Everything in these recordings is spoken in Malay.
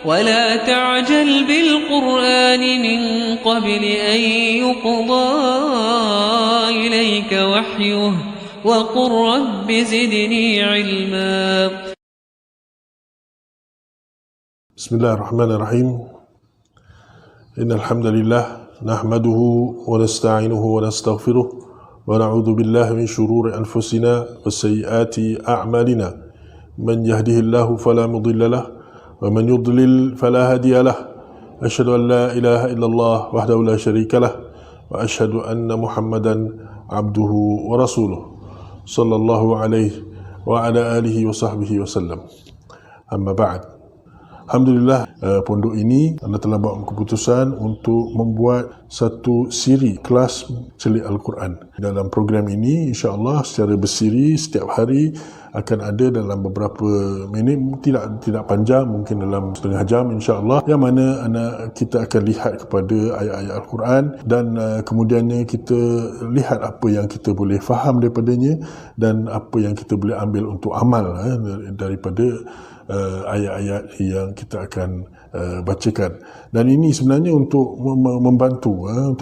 ولا تعجل بالقرآن من قبل أن يقضى إليك وحيه وقل رب زدني علما. بسم الله الرحمن الرحيم. إن الحمد لله نحمده ونستعينه ونستغفره ونعوذ بالله من شرور أنفسنا وسيئات أعمالنا. من يهده الله فلا مضل له ومن يضلل فلا هادي له. أشهد أن لا إله إلا الله وحده لا شريك له وأشهد أن محمدا عبده ورسوله صلى الله عليه وعلى آله وصحبه وسلم. أما بعد. Alhamdulillah, pondok ini anda telah buat keputusan untuk membuat satu siri kelas celik Al-Quran. Dalam program ini, insya-Allah secara bersiri setiap hari akan ada dalam beberapa minit, tidak panjang, mungkin dalam setengah jam insya-Allah, yang mana kita akan lihat kepada ayat-ayat Al-Quran dan kemudiannya kita lihat apa yang kita boleh faham daripadanya dan apa yang kita boleh ambil untuk amal daripada ayat-ayat yang kita akan bacakan. Dan ini sebenarnya untuk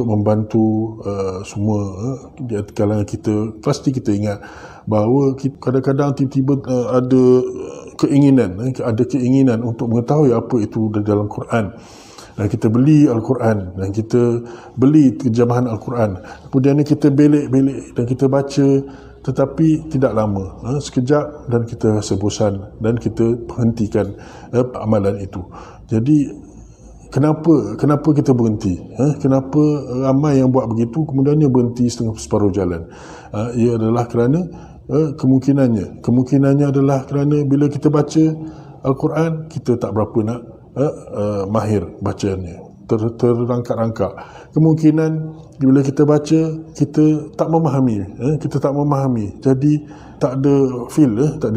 membantu semua di kalangan kita. Pasti kita ingat bahawa kadang-kadang tiba-tiba ada keinginan untuk mengetahui apa itu dalam Quran. Dan kita beli Al-Quran dan kita beli terjemahan Al-Quran, kemudian kita belik-belik dan kita baca, tetapi tidak lama, sekejap dan kita rasa bosan dan kita hentikan amalan itu. Jadi kenapa kita berhenti? Kenapa ramai yang buat begitu kemudiannya berhenti separuh jalan? Ia adalah kerana kemungkinannya adalah kerana bila kita baca Al-Quran kita tak berapa nak mahir bacanya, terrangkak-rangkak. Kemungkinan bila kita baca kita tak memahami, jadi tak ada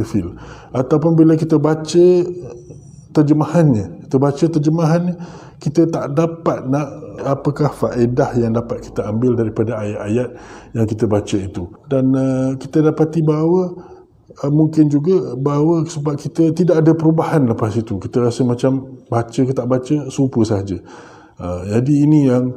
feel. Ataupun bila kita baca terjemahannya, kita tak dapat nak apakah faedah yang dapat kita ambil daripada ayat-ayat yang kita baca itu. Dan kita dapati bahawa mungkin juga bahawa sebab kita tidak ada perubahan lepas itu, kita rasa macam baca ke tak baca serupa sahaja. Jadi ini yang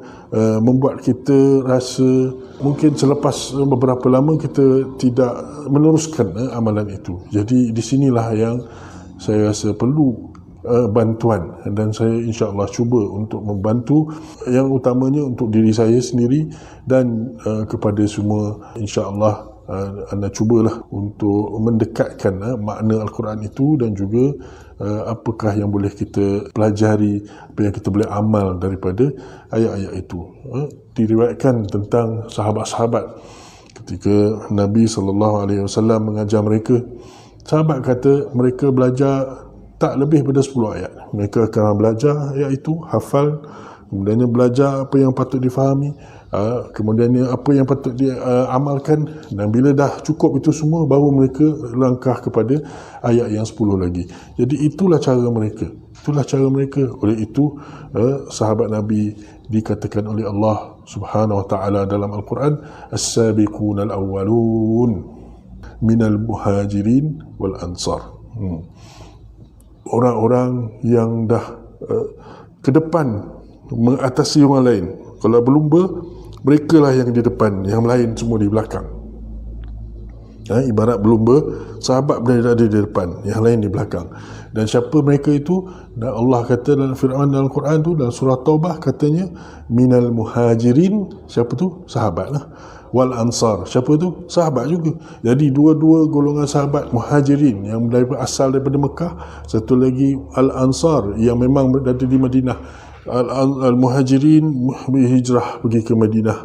membuat kita rasa mungkin selepas beberapa lama kita tidak meneruskan amalan itu. Jadi di sinilah yang saya rasa perlu bantuan, dan saya insya-Allah cuba untuk membantu, yang utamanya untuk diri saya sendiri dan kepada semua. Insya-Allah anda cubalah untuk mendekatkan makna Al-Quran itu dan juga apakah yang boleh kita pelajari, apa yang kita boleh amal daripada ayat-ayat itu. Diriwayatkan tentang sahabat-sahabat ketika Nabi SAW mengajar mereka. Sahabat kata mereka belajar tak lebih daripada 10 ayat. Mereka akan belajar ayat itu, hafal, kemudiannya belajar apa yang patut difahami, kemudiannya apa yang patut diamalkan, dan bila dah cukup itu semua baru mereka langkah kepada ayat yang 10 lagi. Jadi itulah cara mereka. Oleh itu sahabat Nabi dikatakan oleh Allah Subhanahu wa taala dalam Al-Quran, as-sabiqunal awwalun minal muhajirin wal ansar. Orang-orang yang dah ke depan mengatasi orang lain. Kalau berlumba, mereka lah yang di depan, yang lain semua di belakang. Ibarat berlumba, sahabat berada di depan, yang lain di belakang. Dan siapa mereka itu? Dan Allah kata dalam firman dalam Quran tu, dalam surah Taubah katanya, minal muhajirin, siapa tu? Sahabat lah. Wal ansar, siapa tu? Sahabat juga. Jadi dua-dua golongan sahabat, muhajirin yang asal daripada Mekah, satu lagi al-ansar yang memang berada di Madinah. Al-muhajirin berhijrah pergi ke Madinah,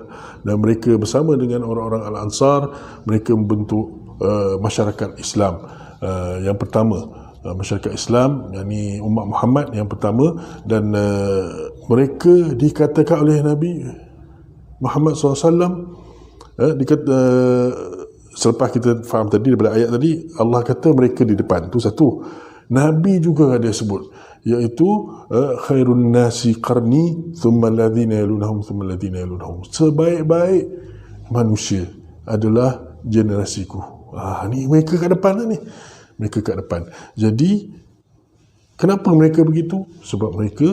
dan mereka bersama dengan orang-orang al-ansar mereka membentuk masyarakat Islam yang pertama, masyarakat Islam, yakni umat Muhammad yang pertama. Dan mereka dikatakan oleh Nabi Muhammad SAW, selepas kita faham tadi daripada ayat tadi, Allah kata mereka di depan, tu satu. Nabi juga ada sebut, iaitu khairun nasi qarni thumma alladhina yalunhum thumma alladhina yalunhum. Sebaik-baik manusia adalah generasiku. Ni mereka kat depan lah ni. Mereka kat depan. Jadi Kenapa mereka begitu? Sebab mereka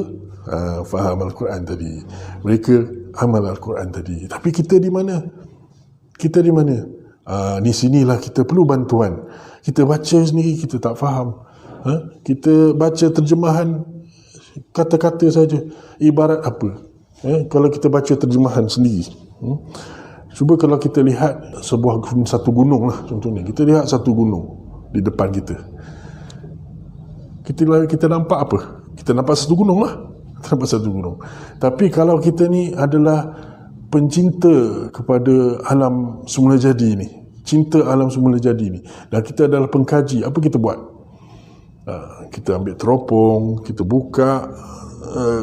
faham Al-Quran tadi, mereka amal Al-Quran tadi. Tapi kita di mana? Kita di mana? Di sinilah kita perlu bantuan. Kita baca sendiri kita tak faham. Kita baca terjemahan kata-kata saja, ibarat apa? Kalau kita baca terjemahan sendiri, cuba kalau kita lihat satu gunung lah contohnya, kita lihat satu gunung di depan kita, kita nampak apa? Kita nampak satu gunung lah, kita nampak satu gunung. Tapi kalau kita ni adalah pencinta kepada alam semula jadi ni, cinta alam semula jadi ni, dan kita adalah pengkaji, apa kita buat? Kita ambil teropong, kita buka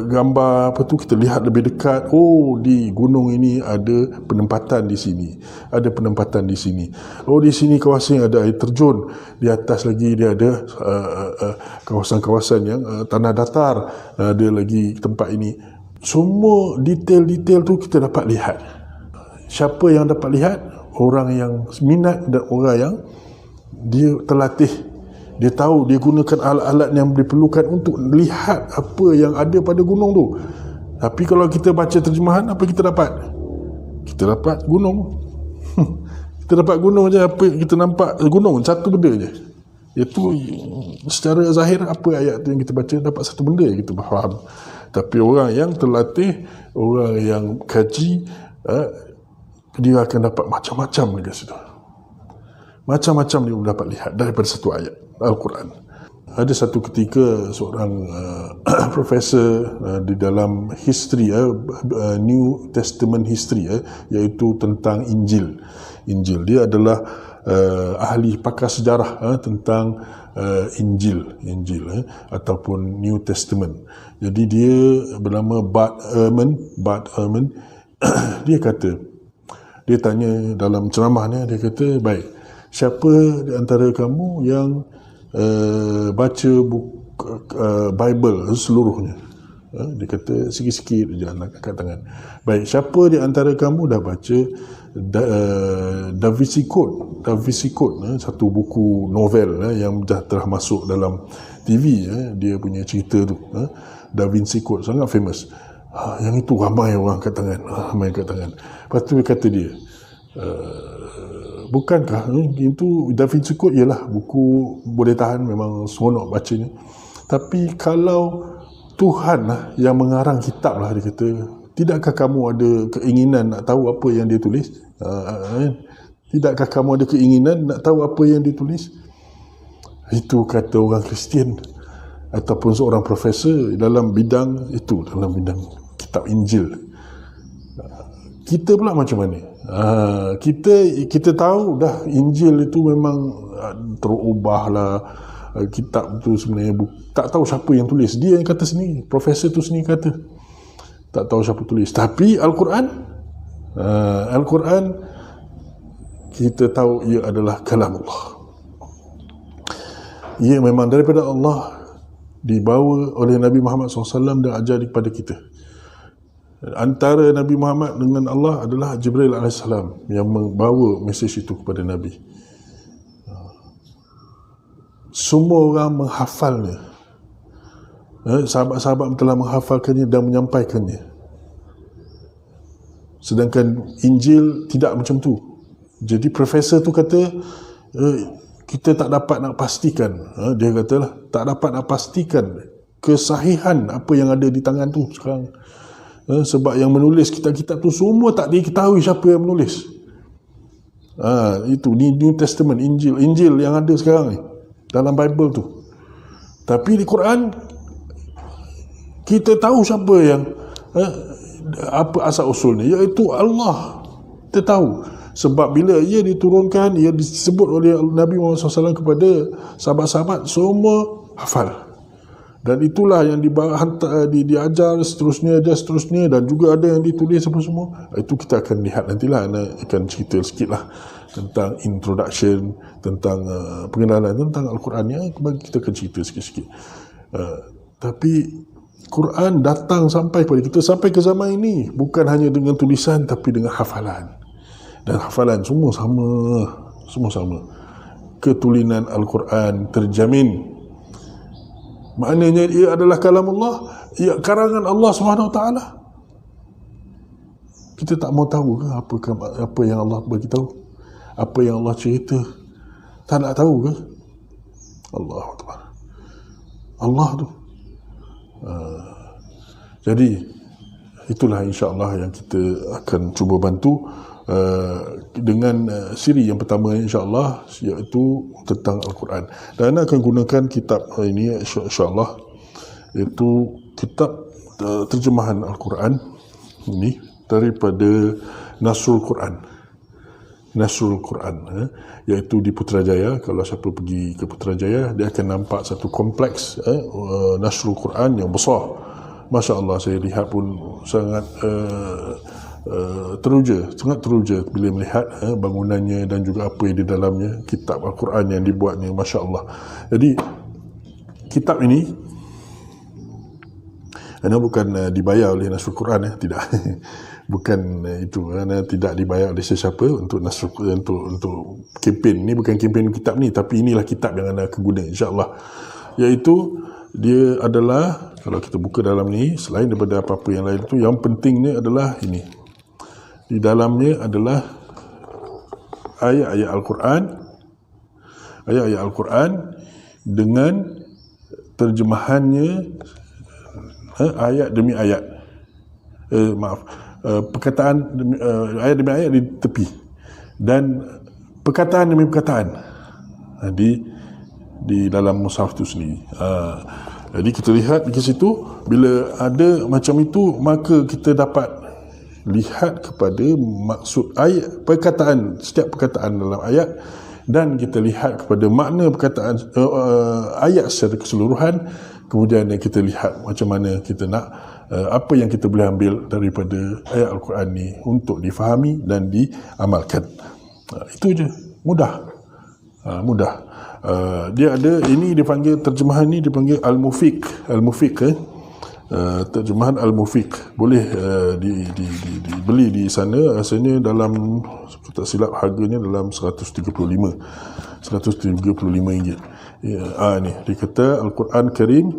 gambar apa tu, kita lihat lebih dekat. Oh, di gunung ini ada penempatan di sini, ada penempatan di sini. Oh, di sini kawasan ada air terjun, di atas lagi dia ada kawasan-kawasan yang tanah datar, ada lagi tempat ini. Semua detail-detail tu kita dapat lihat. Siapa yang dapat lihat? Orang yang minat dan orang yang dia terlatih. Dia tahu, dia gunakan alat-alat yang diperlukan untuk lihat apa yang ada pada gunung tu. Tapi kalau kita baca terjemahan, apa kita dapat? Kita dapat gunung. Kita dapat gunung je. Apa kita nampak gunung, satu benda je. Iaitu secara zahir, apa ayat tu yang kita baca, dapat satu benda yang kita faham. Tapi orang yang terlatih, orang yang kaji, dia akan dapat macam-macam dari situ. Macam-macam dia dapat lihat daripada satu ayat Al-Quran. Ada satu ketika seorang profesor di dalam history, New Testament history, iaitu tentang Injil. Dia adalah ahli pakar sejarah tentang Injil ataupun New Testament. Jadi dia bernama Bart Ehrman. Dia tanya dalam ceramahnya, dia kata, baik, siapa di antara kamu yang baca buku Bible seluruhnya? Dia kata sikit-sikit je, angkat tangan. Baik, siapa di antara kamu dah baca Da Vinci Code, satu buku novel yang dah telah masuk dalam TV, dia punya cerita tu, Da Vinci Code, sangat famous. Yang itu ramai orang angkat tangan, Lepas tu kata dia, bukankah itu Da Vinci Code ialah buku boleh tahan, memang seronok bacanya. Tapi kalau Tuhan yang mengarang kitab lah, dia kata, tidakkah kamu ada keinginan nak tahu apa yang dia tulis? Tidakkah kamu ada keinginan nak tahu apa yang dia tulis? Itu kata orang Kristian ataupun seorang profesor dalam bidang itu, dalam bidang kitab Injil. Kita pula macam mana? Kita tahu dah Injil itu memang terubah lah. Kitab tu sebenarnya tak tahu siapa yang tulis. Dia yang kata sendiri, profesor tu sendiri kata tak tahu siapa tulis. Tapi Al-Quran kita tahu ia adalah kalam Allah. Ia memang daripada Allah, dibawa oleh Nabi Muhammad SAW dan ajar kepada kita. Antara Nabi Muhammad dengan Allah adalah Jibril AS yang membawa mesej itu kepada Nabi. Semua orang menghafalnya. Sahabat-sahabat telah menghafalkannya dan menyampaikannya. Sedangkan Injil tidak macam tu. Jadi profesor tu kata, kita tak dapat nak pastikan, dia katalah, tak dapat nak pastikan kesahihan apa yang ada di tangan tu sekarang. Sebab yang menulis kitab-kitab tu semua tak diketahui siapa yang menulis. Itu New Testament, Injil yang ada sekarang ni, dalam Bible tu. Tapi di Quran kita tahu siapa yang apa asal usulnya, iaitu Allah. Kita tahu. Sebab bila ia diturunkan, ia disebut oleh Nabi Muhammad SAW kepada sahabat-sahabat, semua hafal. Dan itulah yang diajar seterusnya, dan juga ada yang ditulis semua. Itu kita akan lihat nantilah. Ana akan cerita sikit lah tentang introduction, tentang pengenalan tentang Al-Quran ni. Kita akan cerita sikit-sikit. Tapi Quran datang sampai kepada kita, sampai ke zaman ini, bukan hanya dengan tulisan tapi dengan hafalan. Dan hafalan semua sama. Ketulinan Al-Quran terjamin. maknanya ia adalah kalamullah, ia karangan Allah SWT. Kita tak mau tahu ke apa yang Allah bagi tahu, apa yang Allah cerita? Tak nak tahu ke? Allah Akbar. Allah tu. Jadi itulah insya-Allah yang kita akan cuba bantu dengan siri yang pertama insya-Allah, iaitu tentang Al-Quran. Dan akan gunakan kitab ini insya-Allah, iaitu kitab terjemahan Al-Quran ini daripada Nasrul Quran. Nasrul Quran, iaitu di Putrajaya. Kalau siapa pergi ke Putrajaya, dia akan nampak satu kompleks Nasrul Quran yang besar. Masya Allah, saya lihat pun sangat teruja bila melihat bangunannya dan juga apa yang di dalamnya, kitab Al-Quran yang dibuatnya, Masya Allah. Jadi kitab ini bukan dibayar oleh Nasrul Quran, tidak. Bukan itu, kerana tidak dibayar oleh sesiapa untuk untuk kempen ni. Bukan kempen kitab ni, tapi inilah kitab yang anda akan guna insya-Allah. Iaitu dia adalah, kalau kita buka dalam ni, selain daripada apa-apa yang lain tu, yang pentingnya adalah ini. Di dalamnya adalah ayat-ayat Al-Quran, ayat-ayat Al-Quran dengan terjemahannya, ayat demi ayat. Perkataan ayat demi ayat di tepi, dan perkataan demi perkataan di dalam mushaf itu sendiri. Jadi kita lihat di situ, bila ada macam itu, maka kita dapat lihat kepada maksud ayat, perkataan, setiap perkataan dalam ayat, dan kita lihat kepada makna perkataan ayat secara keseluruhan. Kemudian kita lihat macam mana kita nak, apa yang kita boleh ambil daripada ayat Al-Quran ni untuk difahami dan diamalkan. Itu je, mudah. Mudah. Dia ada, ini dipanggil, terjemahan ni dipanggil Al-Mufiq. Terjemahan Al-Mufiq. Boleh dibeli di sana. Rasanya dalam, tak silap harganya dalam 135 ringgit. Ni dia kata Al-Karim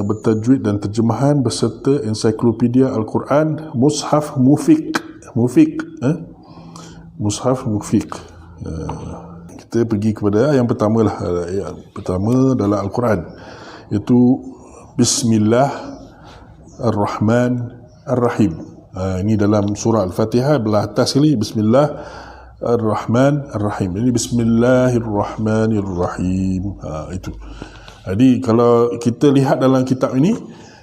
bertajwid dan terjemahan beserta ensiklopedia Al-Quran, Mushaf Mufiq. Mushaf Mufiq. Kita pergi kepada yang pertama lah. Yang pertama dalam Al-Quran, iaitu Bismillahirrahmanirrahim. Ini dalam surah Al-Fatihah, belah atas sekali, Bismillahirrahmanirrahim. Ini Bismillahirrahmanirrahim. Itu. Jadi kalau kita lihat dalam kitab ini,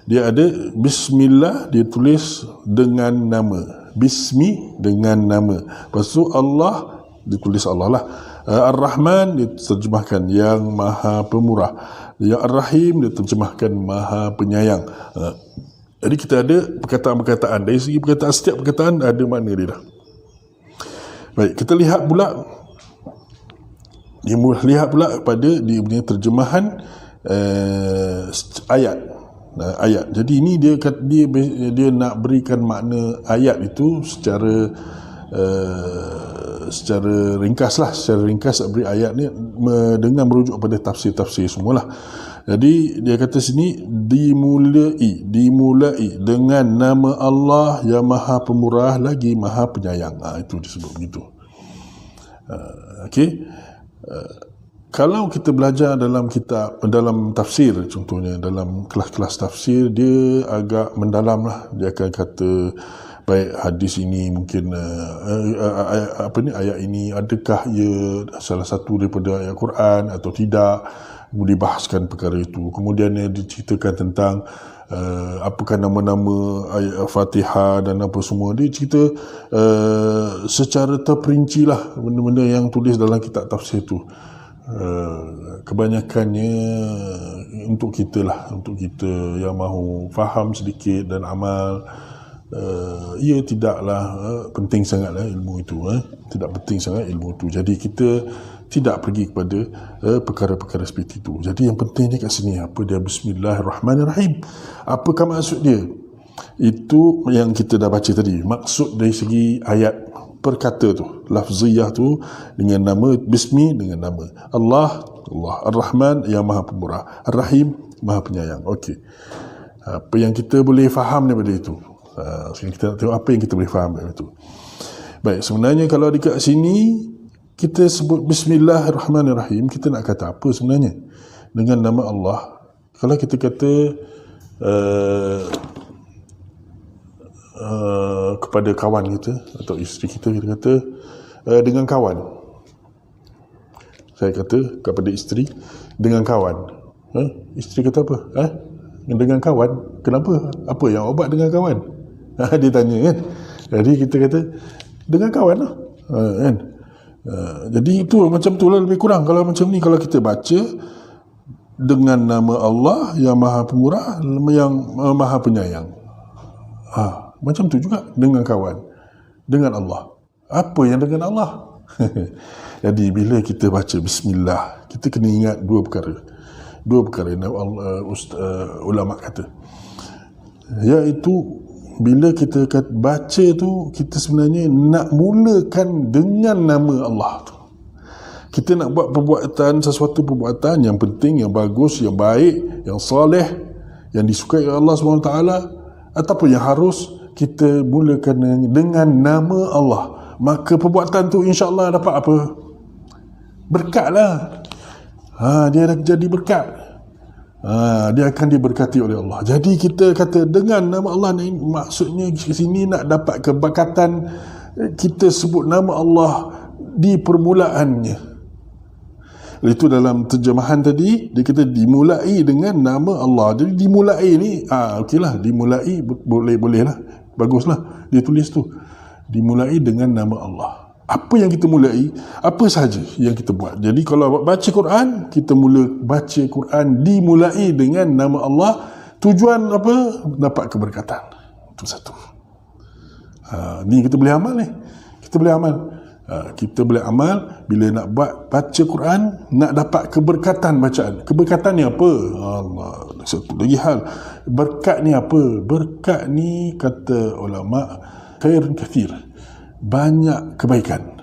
dia ada Bismillah, dia tulis dengan nama, Bismi dengan nama. Lepas tu Allah, ditulis Allah lah. Ar-Rahman diterjemahkan yang Maha Pemurah. Yang Ar-Rahim diterjemahkan Maha Penyayang. Jadi kita ada perkataan-perkataan. Dari segi perkataan, setiap perkataan ada makna dia dah. Baik, kita lihat pula, pada dia punya terjemahan ayat. Jadi ini dia nak berikan makna ayat itu secara ringkas beri ayat ni dengan merujuk pada tafsir-tafsir semualah. Jadi dia kata sini, dimulai dengan nama Allah yang Maha Pemurah lagi Maha Penyayang. Itu disebut begitu. Okey. Kalau kita belajar dalam tafsir, contohnya dalam kelas-kelas tafsir, dia agak mendalam lah. Dia akan kata, baik, hadis ini mungkin ayat ini, adakah ia salah satu daripada ayat Quran atau tidak, dibahaskan perkara itu. Kemudian dia diceritakan tentang apakah nama-nama ayat Fatihah dan apa semua. Dia cerita secara terperinci lah benda-benda yang tulis dalam kitab tafsir itu. Kebanyakannya untuk kita yang mahu faham sedikit dan amal. Ia tidaklah penting sangatlah ilmu itu, tidak penting sangat ilmu itu. Jadi kita tidak pergi kepada perkara-perkara seperti itu. Jadi yang pentingnya kat sini, apa dia Bismillahirrahmanirrahim, apakah maksud dia? Itu yang kita dah baca tadi. Maksud dari segi ayat perkata tu, lafziyah tu, dengan nama bismi, dengan nama Allah, Ar-Rahman yang Maha Pemurah, Ar-Rahim Maha Penyayang. Okey, apa yang kita boleh faham daripada itu? Sekarang kita nak tengok apa yang kita boleh faham daripada itu. Baik, sebenarnya kalau dekat sini kita sebut Bismillahirrahmanirrahim, kita nak kata apa sebenarnya dengan nama Allah? Kalau kita kata kepada kawan kita atau isteri kita, kita kata dengan kawan. Saya kata kepada isteri dengan kawan. Isteri kata apa? Dengan kawan? Kenapa? Apa yang awak buat dengan kawan? Dia tanya kan. Jadi kita kata dengan kawan lah. Kan? Jadi itu macam tu lah lebih kurang. Kalau macam ni, kalau kita baca dengan nama Allah yang Maha Pemurah, yang Maha Penyayang, macam tu juga dengan kawan, dengan Allah. Apa yang dengan Allah? Jadi bila kita baca Bismillah, kita kena ingat dua perkara yang ulama kata, iaitu bila kita baca tu, kita sebenarnya nak mulakan dengan nama Allah tu. Kita nak buat sesuatu perbuatan yang penting, yang bagus, yang baik, yang soleh, yang disukai oleh Allah SWT, ataupun yang harus, kita mulakan dengan nama Allah. Maka perbuatan tu insya-Allah dapat apa? Berkat lah. Dia dah jadi berkat. Dia akan diberkati oleh Allah. Jadi kita kata dengan nama Allah ni, maksudnya di sini nak dapat keberkatan. Kita sebut nama Allah di permulaannya. Itu dalam terjemahan tadi, dia kata dimulai dengan nama Allah. Jadi dimulai ni, okeylah, dimulai boleh lah, baguslah dia tulis tu, dimulai dengan nama Allah. Apa yang kita mulai, apa sahaja yang kita buat. Jadi kalau baca Quran, kita mula baca Quran dimulai dengan nama Allah. Tujuan apa? Dapat keberkatan. Itu satu. Ni kita boleh amal ni. Kita boleh amal. Kita boleh amal bila nak baca Quran, nak dapat keberkatan bacaan. Keberkatan ni apa? Allah, satu lagi hal. Berkat ni apa? Berkat ni kata ulama, khairun kathir, banyak kebaikan.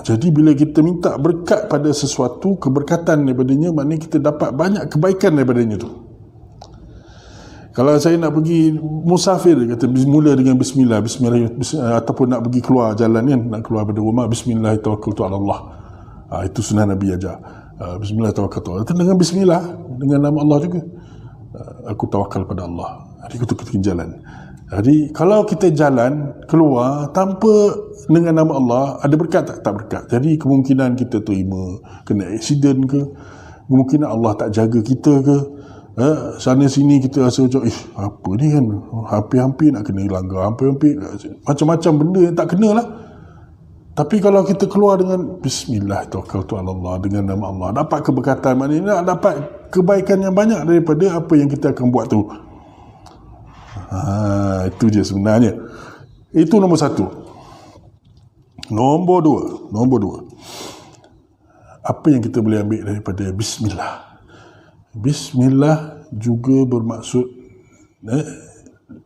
Jadi bila kita minta berkat pada sesuatu, keberkatan daripadanya, maknanya kita dapat banyak kebaikan daripadanya tu. Kalau saya nak pergi musafir, kata mula dengan bismillah, ataupun nak pergi keluar jalan kan, nak keluar dari rumah, bismillah tawakkaltu ala Allah. Itu sunnah Nabi ajar. Bismillah tawakkaltu. Dengan bismillah, dengan nama Allah juga. Aku tawakal pada Allah. Jadi kita jalan. Jadi kalau kita jalan keluar tanpa dengan nama Allah, ada berkat tak? Tak berkat. Jadi kemungkinan kita terima kena aksiden ke, kemungkinan Allah tak jaga kita ke, sana sini kita rasa macam apa ni kan, hampir-hampir nak kena langgar, hampir-hampir macam-macam benda yang tak kena lah. Tapi kalau kita keluar dengan bismillah tawakkaltu ala Allah, dengan nama Allah, dapat keberkatan, maknanya nak dapat kebaikan yang banyak daripada apa yang kita akan buat tu. Itu je sebenarnya. Itu nombor satu. Nombor dua, apa yang kita boleh ambil daripada bismillah? Bismillah juga bermaksud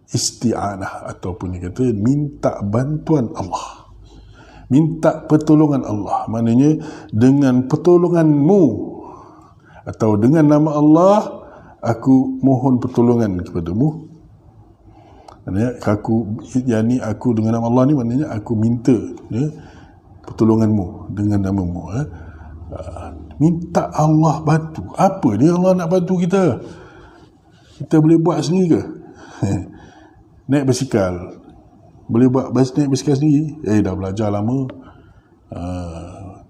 isti'anah, ataupun dia kata minta bantuan Allah, minta pertolongan Allah. Maknanya dengan pertolonganmu, atau dengan nama Allah aku mohon pertolongan kepadamu. Maknanya aku dengan nama Allah ni, maknanya aku minta pertolonganmu dengan namamu. Minta Allah bantu. Apa dia Allah nak bantu kita? Kita boleh buat sendiri ke? Naik basikal, boleh naik basikal sendiri? Dah belajar lama.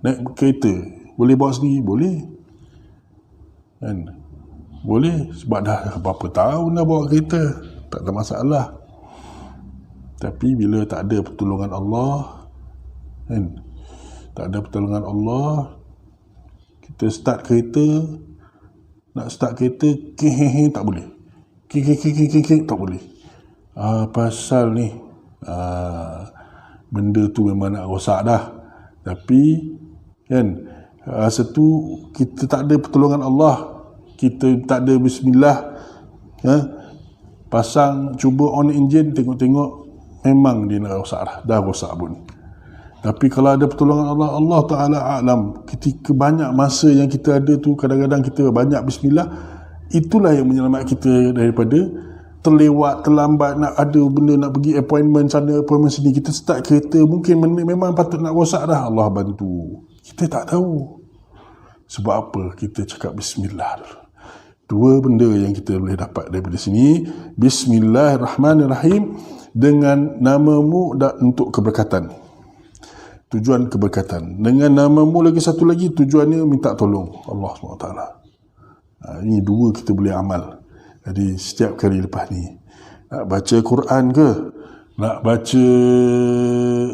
Naik kereta, boleh bawa sendiri? Boleh kan? Boleh, sebab dah berapa tahun dah bawa kereta, tak ada masalah. Tapi bila tak ada pertolongan Allah kan, tak ada pertolongan Allah, kita start kereta, nak start kereta tak boleh, tak boleh. Pasal ni benda tu memang nak rosak dah. Tapi kan, rasa tu kita tak ada pertolongan Allah, kita tak ada bismillah, pasang, cuba on engine, tengok-tengok memang dia nak rosak dah rosak pun. Tapi kalau ada pertolongan Allah, Allah Ta'ala a'lam. Ketika banyak masa yang kita ada tu, kadang-kadang kita banyak bismillah, itulah yang menyelamatkan kita daripada terlewat, terlambat, nak ada benda, nak pergi appointment sana, appointment sini, kita start kereta, mungkin memang patut nak rosak dah, Allah bantu. Kita tak tahu. Sebab apa? Kita cakap bismillah dulu. Dua benda yang kita boleh dapat daripada sini. Bismillahirrahmanirrahim, dengan namamu untuk keberkatan. Tujuan keberkatan. Dengan namamu lagi satu lagi, tujuannya minta tolong Allah SWT. Ini dua kita boleh amal. Jadi setiap kali lepas ni, nak baca Quran ke, nak baca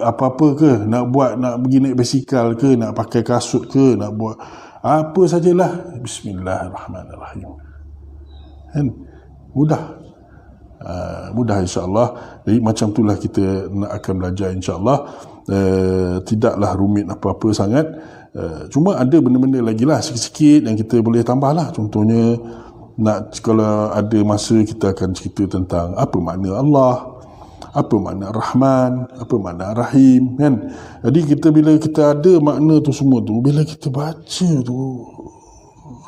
apa-apa ke, nak pergi naik basikal ke, nak pakai kasut ke, nak buat apa sajalah, Bismillahirrahmanirrahim. Kan? Mudah. Mudah insya-Allah. Jadi macam itulah kita nak akan belajar insya-Allah. Tidaklah rumit apa-apa sangat. Cuma ada benda-benda lagi lah sikit-sikit yang kita boleh tambah lah. Contohnya, kalau ada masa kita akan cerita tentang apa makna Allah, apa makna Rahman, apa makna Rahim, kan? Jadi bila kita ada makna tu semua tu, bila kita baca tu,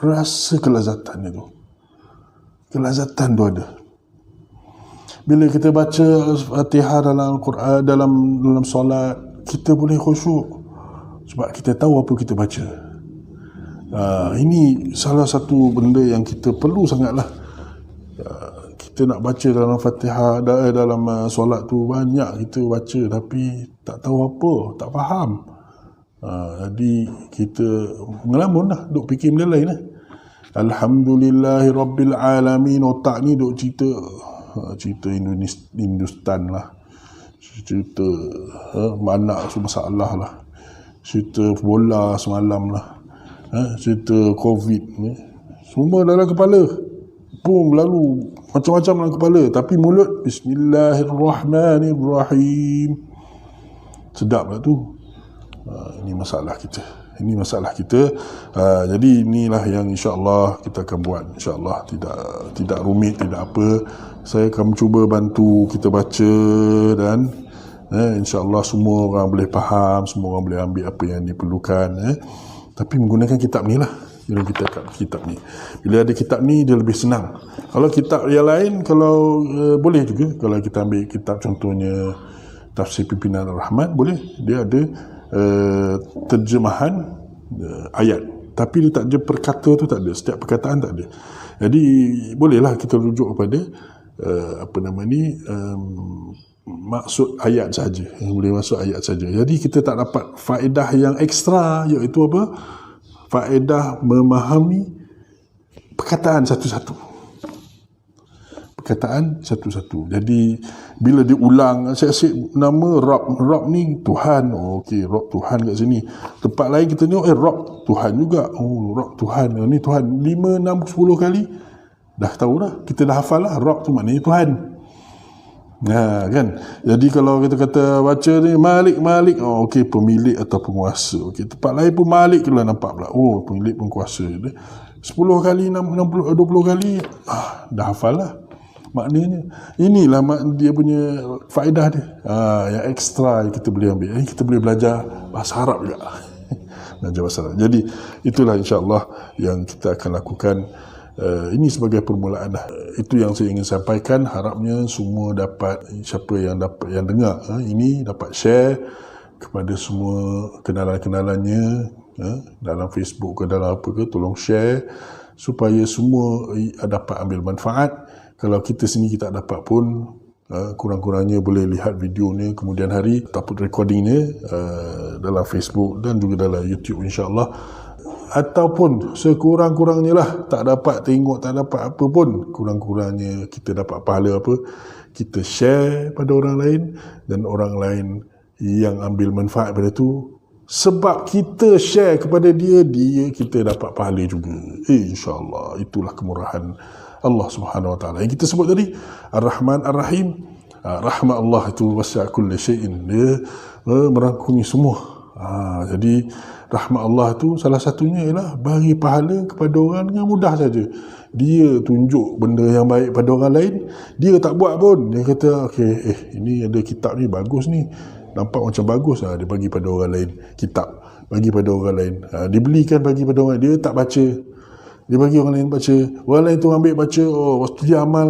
rasa kelazatan tu. Kelazatan tu ada. Bila kita baca Al-Fatihah dalam Quran, dalam solat, kita boleh khusyuk sebab kita tahu apa kita baca. Ini salah satu benda yang kita perlu sangatlah. Kita nak baca dalam Fatihah, dalam solat tu banyak kita baca tapi tak tahu apa, tak faham. Jadi kita ngelamun lah, duk fikir benda lain lah. Alhamdulillahi Rabbil Alamin, otak ni duk cerita Hindustan lah, cerita mana masalah lah, cerita bola semalam lah, cerita COVID ni, semua dalam kepala, boom, lalu macam-macam dalam kepala, tapi mulut Bismillahirrahmanirrahim, sedap lah tu. Ini masalah kita. Jadi inilah yang insya-Allah kita akan buat. Insya-Allah tidak rumit, tidak apa. Saya akan cuba bantu kita baca dan insya-Allah semua orang boleh faham, semua orang boleh ambil apa yang diperlukan. Tapi menggunakan kitab ni lah. Bila kita kitab ni, bila ada kitab ni dia lebih senang. Kalau kitab yang lain, kalau boleh juga kalau kita ambil kitab contohnya Tafsir Pimpinan Ar-Rahman, boleh, dia ada terjemahan ayat, tapi dia tak ada perkata tu, tak ada, setiap perkataan tak ada. Jadi bolehlah kita rujuk kepada maksud ayat saja, boleh masuk ayat saja. Jadi kita tak dapat faedah yang ekstra, iaitu apa? Faedah memahami perkataan satu-satu. Jadi bila diulang, asyik-asyik nama Rabb ni Tuhan. Okey, Rabb Tuhan kat sini. Tempat lain kita tengok Rabb Tuhan juga. Rabb Tuhan ni Tuhan 5, 6, 10 kali dah tahu dah. Kita dah hafal lah Rabb tu maknanya Tuhan. Kan? Jadi kalau kita kata baca ni Malik, okey, pemilik atau penguasa. Okey, tempat lain pun Malik kita nampak pula. Pemilik, penguasa. 10 kali, 60, 20 kali dah hafal lah maknanya. Inilah dia punya faedah dia, yang ekstra yang kita boleh ambil. Kita boleh belajar bahasa Arab juga. Belajar bahasa Arab. Jadi itulah insya-Allah yang kita akan lakukan. Ini sebagai permulaan lah. Itu yang saya ingin sampaikan. Harapnya semua dapat, siapa yang dengar ini dapat share kepada semua kenalan-kenalannya, dalam Facebook ke dalam apa ke, tolong share supaya semua dapat ambil manfaat. Kalau kita sendiri tak dapat pun, kurang-kurangnya boleh lihat video ni kemudian hari ataupun recording ni dalam Facebook dan juga dalam YouTube insya-Allah. Ataupun sekurang-kurangnya lah, tak dapat tengok, tak dapat apa pun, kurang-kurangnya kita dapat pahala apa, kita share pada orang lain, dan orang lain yang ambil manfaat pada tu, sebab kita share kepada dia kita dapat pahala juga, insya-Allah. Itulah kemurahan Allah Subhanahu Wa Taala yang kita sebut tadi, Ar-Rahman Ar-Rahim. Rahmat Allah itu wasi'a kulli syai'in, dia merangkumi semua. Jadi rahmat Allah tu salah satunya ialah bagi pahala kepada orang dengan mudah saja. Dia tunjuk benda yang baik pada orang lain, dia tak buat pun. Dia kata, okey, ini ada kitab ni bagus ni, nampak macam bagus lah, dia bagi pada orang lain kitab, bagi pada orang lain, dibelikan bagi pada orang lain, dia tak baca, dia bagi orang lain baca, orang lain tu ambil baca, waktu dia amal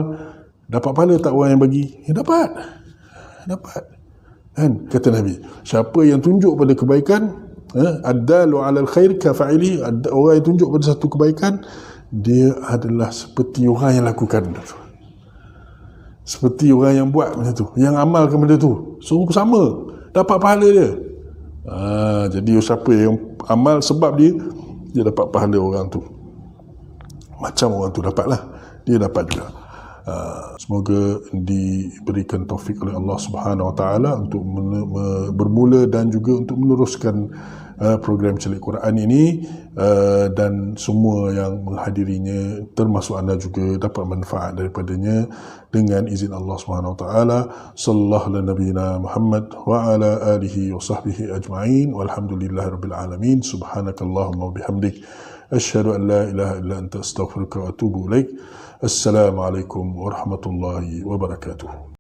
dapat pahala tak orang yang bagi? Dapat kan, kata Nabi, siapa yang tunjuk pada kebaikan, ad-dalu 'alal khair ka fa'ili, orang yang tunjuk pada satu kebaikan, dia adalah seperti orang yang lakukan benda tu, seperti orang yang buat benda tu, yang amalkan benda tu, suruh sama, dapat pahala dia. Jadi siapa yang amal sebab dia dapat pahala orang tu, macam orang tu dapatlah, dia dapat juga. Semoga diberikan taufik oleh Allah Subhanahu Wa Taala untuk bermula dan juga untuk meneruskan program Celik Quran ini, dan semua yang menghadirinya termasuk anda juga dapat manfaat daripadanya dengan izin Allah Subhanahu Wa Taala. Sallallahu ala nabiyina Muhammad wa ala alihi wa sahbihi ajma'in, walhamdulillahirabbil alamin. Subhanakallahumma wa bihamdik, asyhadu an la ilaha illa anta astaghfiruka wa atubu ilaik. Assalamualaikum warahmatullahi wabarakatuh.